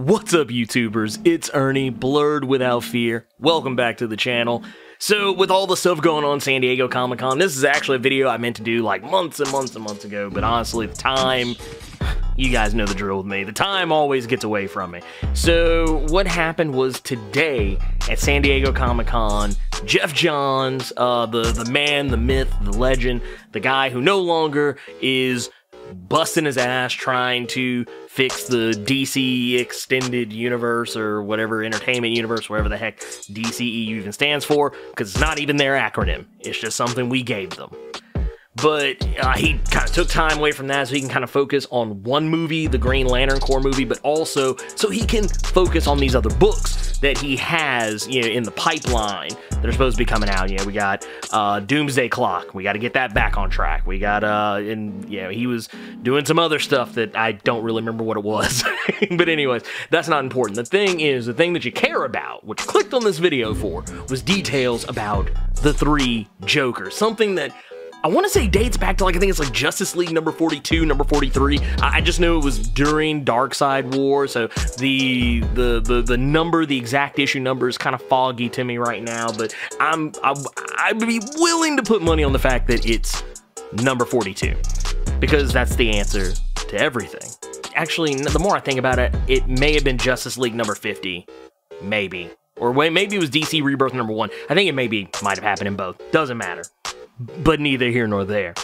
What's up, YouTubers? It's Ernie, Blerd Without Fear. Welcome back to the channel. So, with all the stuff going on San Diego Comic-Con, this is actually a video I meant to do like months and months and months ago, but honestly, the time, you guys know the drill with me. The time always gets away from me. So, what happened was today at San Diego Comic-Con, Geoff Johns, the man, the myth, the legend, the guy who no longer is busting his ass trying to fix the DC extended universe or whatever, entertainment universe, whatever the heck DCEU even stands for, because it's not even their acronym. It's just something we gave them. But he kind of took time away from that so he can kind of focus on one movie, the Green Lantern Corps movie, but also so he can focus on these other books that he has, you know, in the pipeline that are supposed to be coming out. You know, we got Doomsday Clock. We got to get that back on track. We got, and you know, he was doing some other stuff that I don't really remember what it was. But anyways, that's not important. The thing is, the thing that you care about, what you clicked on this video for, was details about the three Jokers. Something that I want to say dates back to, like, I think it's like Justice League number 42, number 43. I just know it was during Darkseid War, so the number, the exact issue number is kind of foggy to me right now, but I'd be willing to put money on the fact that it's number 42, because that's the answer to everything. Actually, the more I think about it, it may have been Justice League number 50, maybe. Or maybe it was DC Rebirth number 1. I think it might have happened in both. Doesn't matter. But neither here nor there.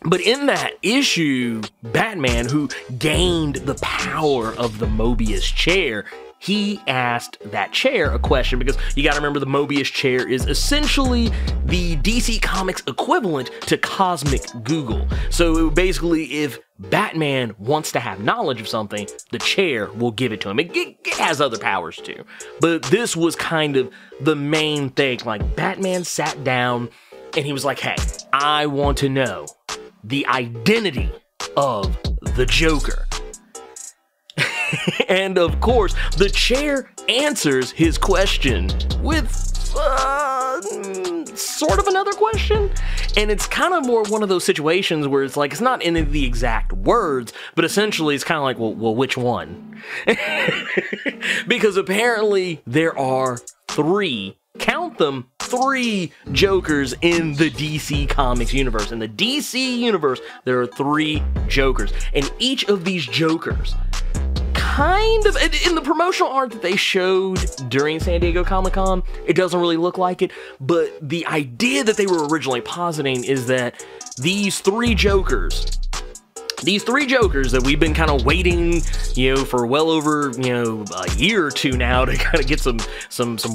But in that issue, Batman, who gained the power of the Mobius chair, he asked that chair a question, because you gotta remember the Mobius chair is essentially the DC Comics equivalent to Cosmic Google. So basically, if Batman wants to have knowledge of something, the chair will give it to him. It has other powers too. But this was kind of the main thing. Like, Batman sat down and he was like, hey, I want to know the identity of the Joker. And of course, the chair answers his question with sort of another question. And it's kind of more one of those situations where it's like, it's not in the exact words, but essentially it's kind of like, well, which one? Because apparently there are three, count them, three Jokers in the DC Comics universe. In the DC universe, there are three Jokers, and each of these Jokers kind of, in the promotional art that they showed during San Diego Comic-Con, it doesn't really look like it, but the idea that they were originally positing is that these three Jokers that we've been kind of waiting, you know, for well over, you know, a year or two now to kind of get some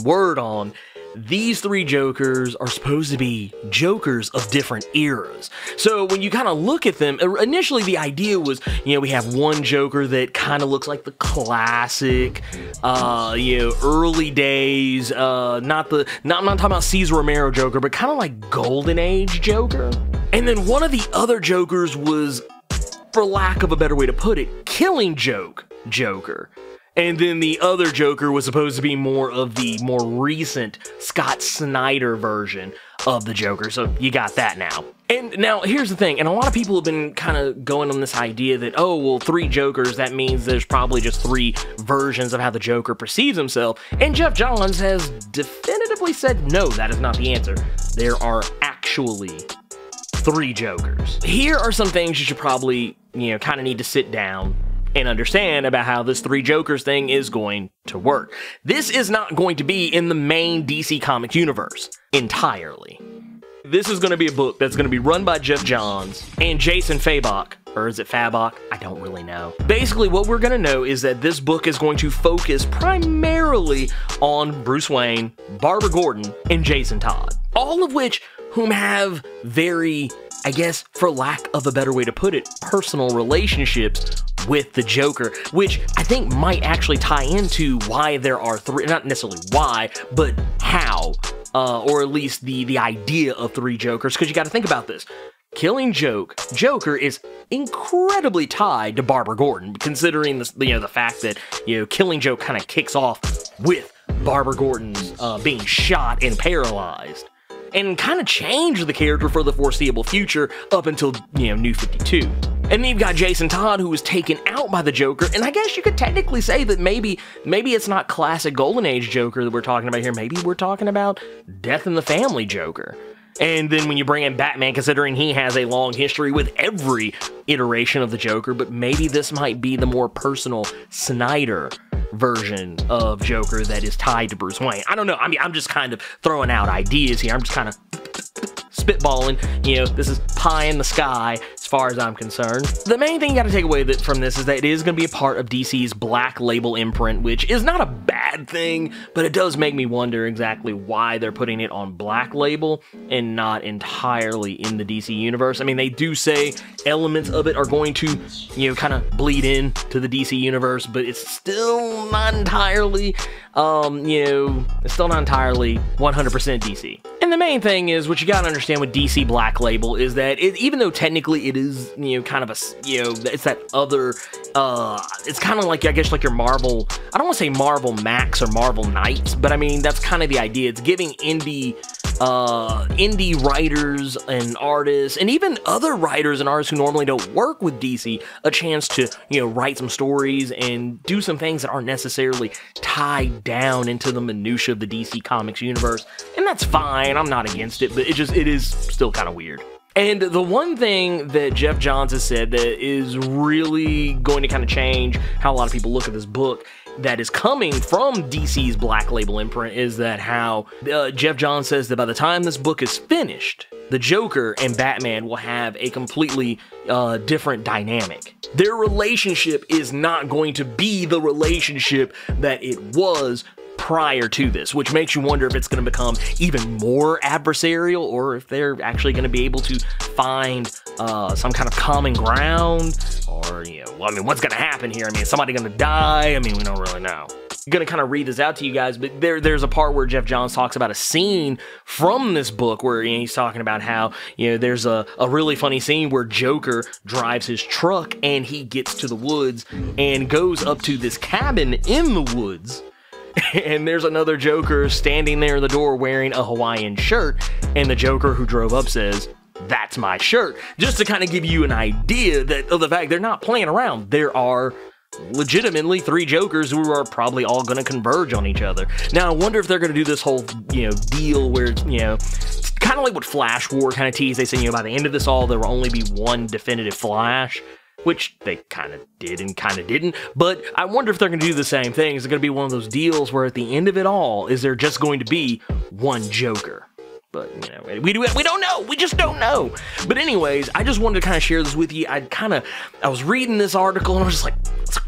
word on, these three Jokers are supposed to be Jokers of different eras. So when you kind of look at them, initially the idea was, you know, we have one Joker that kind of looks like the classic, you know, early days, I'm not talking about Cesar Romero Joker, but kind of like Golden Age Joker. And then one of the other Jokers was, for lack of a better way to put it, Killing Joke Joker. And then the other Joker was supposed to be more of the more recent Scott Snyder version of the Joker. So you got that now. And now here's the thing, and a lot of people have been kind of going on this idea that, oh, well, three Jokers, that means there's probably just three versions of how the Joker perceives himself. And Geoff Johns has definitively said, no, that is not the answer. There are actually three Jokers. Here are some things you should probably, you know, kind of need to sit down and understand about how this three Jokers thing is going to work. This is not going to be in the main DC Comics universe entirely. This is going to be a book that's going to be run by Geoff Johns and Jason Fabok, or is it Fabok? I don't really know. Basically, what we're going to know is that this book is going to focus primarily on Bruce Wayne, Barbara Gordon, and Jason Todd. All of whom have very, I guess, for lack of a better way to put it, personal relationships with the Joker, which I think might actually tie into why there are three, not necessarily why, but how, or at least the idea of three Jokers, because you got to think about this. Killing Joker is incredibly tied to Barbara Gordon, considering the, you know, the fact that, you know, Killing Joke kind of kicks off with Barbara Gordon's being shot and paralyzed, and kind of changed the character for the foreseeable future up until, you know, New 52. And then you've got Jason Todd, who was taken out by the Joker, and I guess you could technically say that maybe it's not classic Golden Age Joker that we're talking about here. Maybe we're talking about Death in the Family Joker. And then when you bring in Batman, considering he has a long history with every iteration of the Joker, but maybe this might be the more personal Snyder version of Joker that is tied to Bruce Wayne. I don't know. I mean, I'm just kind of throwing out ideas here. I'm just kind of spitballing. You know, this is pie in the sky as far as I'm concerned. The main thing you got to take away from this is that it is going to be a part of DC's Black Label imprint, which is not a bad thing, but it does make me wonder exactly why they're putting it on Black Label and not entirely in the DC universe. I mean, they do say elements of it are going to, you know, kind of bleed in to the DC universe, but it's still not entirely, it's still not entirely 100% DC. And the main thing is, what you gotta understand with DC Black Label is that even though technically it is, kind of a, it's that other, it's kind of like, I guess, like your Marvel, I don't want to say Marvel Max or Marvel Knights, but I mean, that's kind of the idea. It's giving indie writers and artists, and even other writers and artists who normally don't work with DC, a chance to, write some stories and do some things that aren't necessarily tied down into the minutia of the DC Comics universe. And that's fine, I'm not against it, but it is still kind of weird. And the one thing that Geoff Johns has said that is really going to kind of change how a lot of people look at this book that is coming from DC's Black Label imprint is that how Geoff Johns says that by the time this book is finished, the Joker and Batman will have a completely different dynamic. Their relationship is not going to be the relationship that it was prior to this, which makes you wonder if it's going to become even more adversarial, or if they're actually going to be able to find some kind of common ground, or, well, I mean, what's going to happen here? I mean, is somebody going to die? I mean, we don't really know. I'm going to kind of read this out to you guys, but there's a part where Geoff Johns talks about a scene from this book where he's talking about how, there's a really funny scene where Joker drives his truck and he gets to the woods and goes up to this cabin in the woods. And there's another Joker standing there in the door wearing a Hawaiian shirt, and the Joker who drove up says, "That's my shirt." Just to kind of give you an idea of the fact they're not playing around. There are legitimately 3 Jokers who are probably all going to converge on each other. Now, I wonder if they're going to do this whole, deal where it's, it's kind of like what Flash War kind of teased. They said, by the end of this all, there will only be one definitive Flash, which they kind of did and kind of didn't. But I wonder if they're going to do the same thing. Is it going to be one of those deals where at the end of it all, is there just going to be one Joker? But, we don't know. We just don't know. But anyways, I just wanted to kind of share this with you. I was reading this article and I was just like,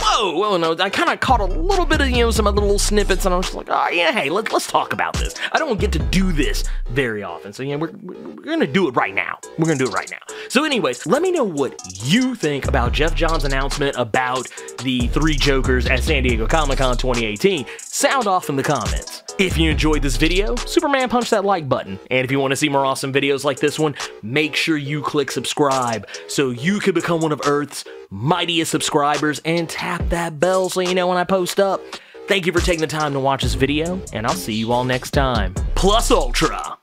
whoa. Well, no, I kind of caught a little bit of, some other little snippets, and I was just like, oh, yeah, hey, let's talk about this. I don't get to do this very often. So, we're going to do it right now. We're going to do it right now. So anyways, let me know what you think about Geoff Johns' announcement about the 3 Jokers at San Diego Comic-Con 2018. Sound off in the comments. If you enjoyed this video, Superman punch that like button. And if you want to see more awesome videos like this one, make sure you click subscribe so you can become one of Earth's mightiest subscribers, and tap that bell so you know when I post up. Thank you for taking the time to watch this video, and I'll see you all next time. Plus Ultra!